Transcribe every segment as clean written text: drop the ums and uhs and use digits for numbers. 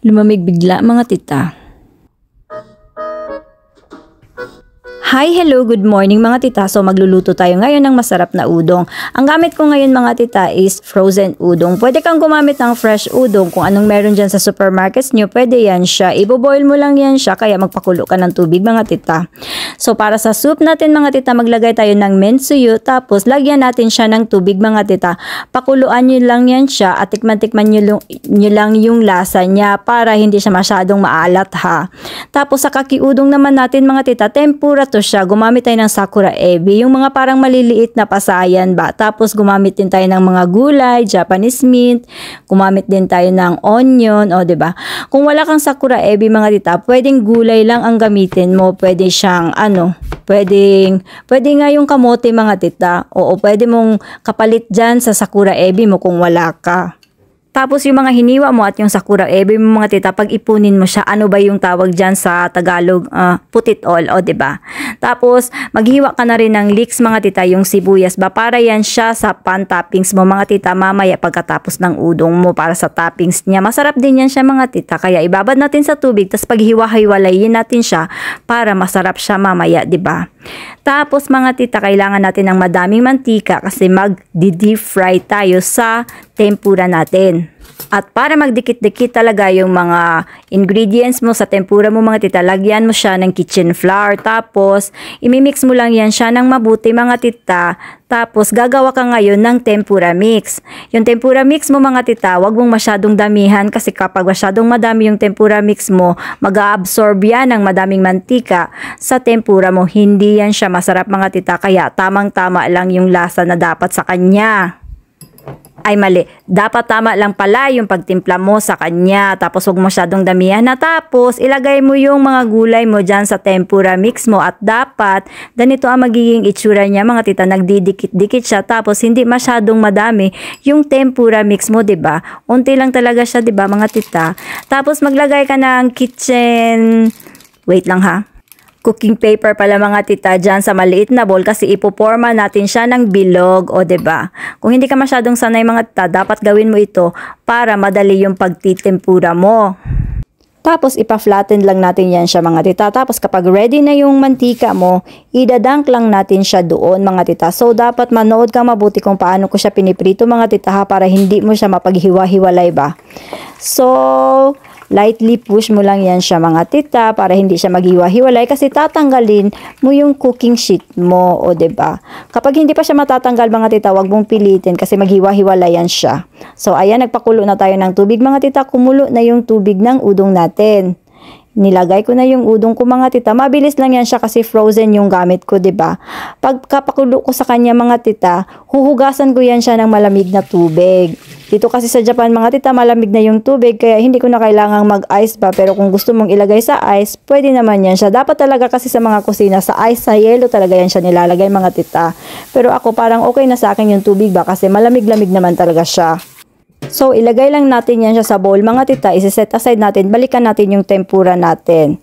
Lumamig bigla mga tita. Hi, hello, good morning mga tita. So magluluto tayo ngayon ng masarap na udong. Ang gamit ko ngayon mga tita is frozen udong. Pwede kang gumamit ng fresh udong kung anong meron dyan sa supermarkets nyo. Pwede yan siya. Iboboil mo lang yan siya kaya magpakulo ka ng tubig mga tita. So para sa soup natin mga tita, maglagay tayo ng mensuyo. Tapos lagyan natin siya ng tubig mga tita. Pakuluan nyo lang yan siya at tikman-tikman nyo lang yung lasa niya para hindi siya masyadong maalat ha. Tapos sa kakiudong naman natin mga tita, tempura to siya. Gumamit tayo ng sakura ebi, yung mga parang maliliit na pasayan ba. Tapos gumamit din tayo ng mga gulay, Japanese mint, gumamit din tayo ng onion, o diba? Kung wala kang sakura ebi mga tita, pwedeng gulay lang ang gamitin mo. Pwede siyang pwede nga yung kamote mga tita. Oo, pwede mong kapalit dyan sa sakura ebi mo kung wala ka. Tapos yung mga hiniwa mo at yung sakura ebi mo mga tita, pag ipunin mo siya, ano ba yung tawag dyan sa Tagalog? Put it all, o diba? Tapos maghiwa ka na rin ng leeks mga tita, yung sibuyas ba? Para yan siya sa pan toppings mo mga tita, mamaya pagkatapos ng udong mo para sa toppings niya. Masarap din yan siya mga tita, kaya ibabad natin sa tubig, tapos paghiwa-hiwalayin natin siya para masarap siya mamaya, diba? Tapos mga tita, kailangan natin ng madaming mantika kasi mag-deep fry tayo sa tempura natin. At para magdikit-dikit talaga yung mga ingredients mo sa tempura mo mga tita, lagyan mo siya ng kitchen flour. Tapos imimix mo lang yan siya ng mabuti mga tita. Tapos gagawa ka ngayon ng tempura mix. Yung tempura mix mo mga tita, wag mong masyadong damihan kasi kapag masyadong madami yung tempura mix mo, mag-a-absorb yan ng madaming mantika sa tempura mo. Hindi yan siya masarap mga tita, kaya tamang-tama lang yung lasa na dapat sa kanya. Ay mali, dapat tama lang pala yung pagtimpla mo sa kanya. Tapos huwag masyadong damihan na. Tapos ilagay mo yung mga gulay mo dyan sa tempura mix mo. At dapat ganito ang magiging itsura niya mga tita, nagdidikit-dikit siya. Tapos hindi masyadong madami yung tempura mix mo, diba? Unti lang talaga siya, diba mga tita? Tapos maglagay ka ng wait lang ha. Cooking paper pala mga tita dyan sa maliit na bowl kasi ipoporma natin siya ng bilog, o diba? Kung hindi ka masyadong sanay mga tita, dapat gawin mo ito para madali yung pagtitempura mo. Tapos ipa-flatten lang natin yan siya mga tita. Tapos kapag ready na yung mantika mo, idadunk lang natin siya doon mga tita. So dapat manood kang mabuti kung paano ko siya piniprito mga tita ha, para hindi mo siya mapaghiwa-hiwalay ba. So lightly push mo lang yan siya mga tita para hindi siya maghiwa-hiwalay kasi tatanggalin mo yung cooking sheet mo, o diba? Kapag hindi pa siya matatanggal mga tita, wag mong pilitin kasi maghiwa-hiwalay yan siya. So ayan, nagpakulo na tayo ng tubig mga tita, kumulo na yung tubig ng udong natin. Nilagay ko na yung udong ko mga tita. Mabilis lang yan siya kasi frozen yung gamit ko, diba? Pagkapakulo ko sa kanya mga tita, huhugasan ko yan siya ng malamig na tubig. Dito kasi sa Japan mga tita, malamig na yung tubig kaya hindi ko na kailangang mag-ice pa. Pero kung gusto mong ilagay sa ice, pwede naman yan siya. Dapat talaga kasi sa mga kusina, sa ice, sa yelo talaga yan siya nilalagay mga tita. Pero ako parang okay na sa akin yung tubig ba kasi malamig-lamig naman talaga siya. So, ilagay lang natin yan siya sa bowl mga tita, isi-set aside natin, balikan natin yung tempura natin.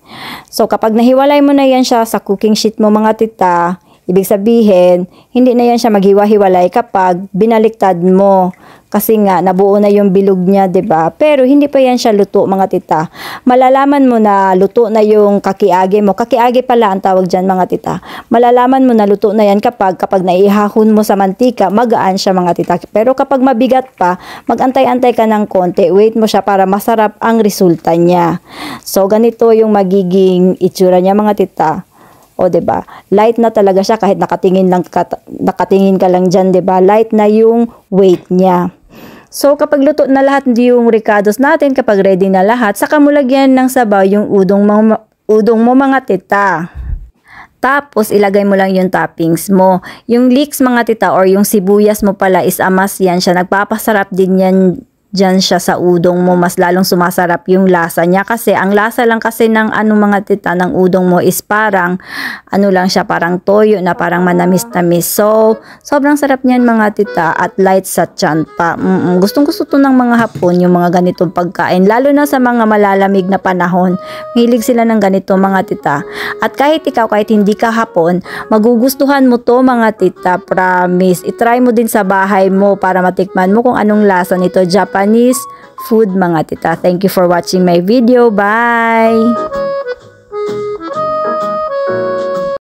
So, kapag nahiwalay mo na yan siya sa cooking sheet mo mga tita, ibig sabihin, hindi na yan siya maghiwa-hiwalay kapag binaliktad mo. Kasi nga, nabuo na yung bilog niya, 'di ba? Pero hindi pa yan siya luto, mga tita. Malalaman mo na luto na yung kakiage mo. Kakiage pala ang tawag dyan, mga tita. Malalaman mo na luto na yan kapag naihahon mo sa mantika, magaan siya, mga tita. Pero kapag mabigat pa, mag-antay-antay ka ng konti. Wait mo siya para masarap ang resulta niya. So, ganito yung magiging itsura niya, mga tita. O, diba? Light na talaga siya kahit nakatingin ka lang dyan, diba? Light na yung weight niya. So, kapag luto na lahat yung ricados natin, kapag ready na lahat, saka mo lagyan ng sabaw yung udong mo mga tita. Tapos, ilagay mo lang yung toppings mo. Yung leeks mga tita or yung sibuyas mo pala is amas yan siya. Nagpapasarap din yan dyan siya sa udong mo, mas lalong sumasarap yung lasa niya kasi ang lasa lang kasi ng mga tita ng udong mo is parang lang siya, parang toyo na parang manamis-tamis. So sobrang sarap niyan mga tita at light sa tiyan pa. Gustong gusto to ng mga Hapon yung mga ganitong pagkain, lalo na sa mga malalamig na panahon. Mahilig sila ng ganito mga tita. At kahit hindi ka Hapon, magugustuhan mo to mga tita, promise. I-try mo din sa bahay mo para matikman mo kung anong lasa nito. Japanese food mga tita. Thank you for watching my video. Bye!